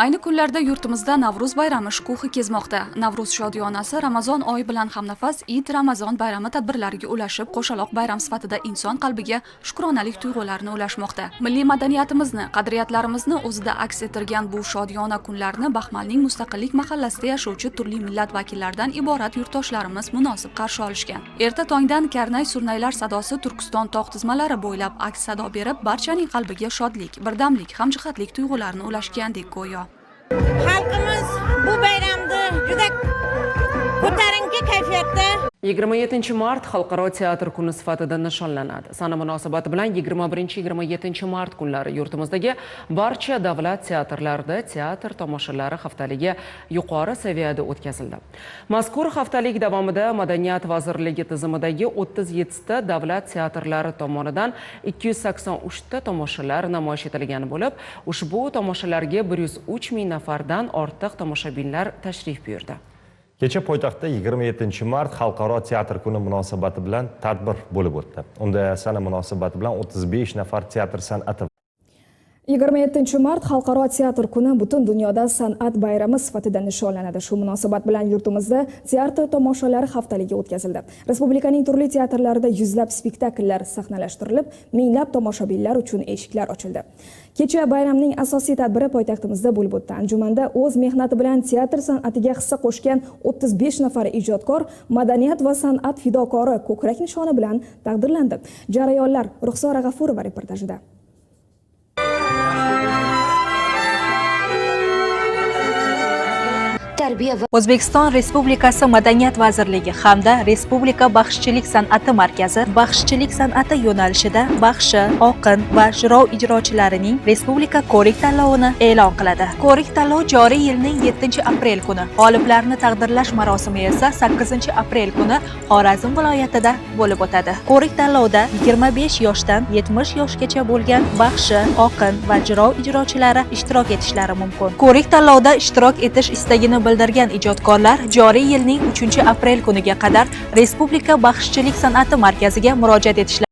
Ayni kunlarda yurtimizda Navruz bayrami shukuhi kezmoqda. Navruz shodiyonasi Ramazon oyi bilan hamnafas Eid Ramazon bayrami tadbirlariga ulashib, qo'shaloq bayram sifatida inson qalbiga shukronalik tuyg'ularini ulashmoqda. Milliy madaniyatimizni, qadriyatlarimizni o'zida aks ettirgan bu shodiyona kunlarni Baxmalning Mustaqillik mahallasida yashovchi turli millat vakillaridan iborat yurtdoshlarimiz munosib qarshi olishgan. Erta tongdan karnay surnaylar sadosi Turkiston tog' tizmalari bo'ylab aks sado berib, barchaning qalbiga shodlik, birdamlik, hamjihatlik tuyg'ularini ulashgandek go'yo. Xalqimiz bu bayramda juda ko'tarinki kayfiyatda 27 mart Xalqaro teatr kuni sifatida nishonlanadi. Sana munosabati bilan 21-27 mart kunlari yurtimizdagi barcha davlat teatrlarida teatr tomoshalari haftaligi yuqori saviyada o'tkazildi. Mazkur haftalik davomida Madaniyat vazirligi tizimidagi 37 ta davlat teatrlari tomonidan 283 ta tomoshalar namoyish etilgan bo'lib, ushbu tomoshalarga 103 ming nafardan ortiq tomoshabinlar tashrif buyurdi. Kecha poytaxtda 27 mart Xalqaro teatr kuni munosabati bilan tadbir bo'lib o'tdi. Unda sana munosabati bilan 35 nafar teatr san'ati 27 mart Xalqaro teatr kuni butun dunyoda san'at bayrami sifatida nishonlanadi. Shu munosabat bilan yurtimizda teatr tomoshalari haftaligi o'tkazildi. Respublikaning turli teatrlarida yuzlab spektakllar sahnalashtirilib, minglab tomoshabinlar uchun eshiklar ochildi. Kecha bayramning asosiy tadbiri poytaxtimizda bo'lib o'tdi. Anjumanda o'z mehnati bilan teatr san'atiga hissa qo'shgan 35 nafar ijodkor madaniyat va san'at fidokori ko'krak nishoni bilan taqdirlandi. Jarayonlar Ruxsora G'afurova reportajida. O'zbekiston Respublikasi Madaniyat vazirligi hamda Respublika baxshichilik san'ati markazi baxshichilik san'ati yo'nalishida baxshi, oqin va jurov ijrochilarining respublika ko'rik tanlovini e'lon qiladi. Ko'rik tanlov joriy yilning 7-aprel kuni, g'oliblarni taqdirlash marosimi esa 8-aprel kuni Xorazm viloyatida bo'lib o'tadi. Ko'rik tanlovda 25 yoshdan 70 yoshgacha bo'lgan baxshi, oqin va jurov ijrochilari ishtirok etishlari mumkin. Ko'rik tanlovda ishtirok etish istagini bildirgan ijodkorlar joriy yilning 3-aprel kuniga qadar Respublika baxshichilik san'ati markaziga murojaat etishlari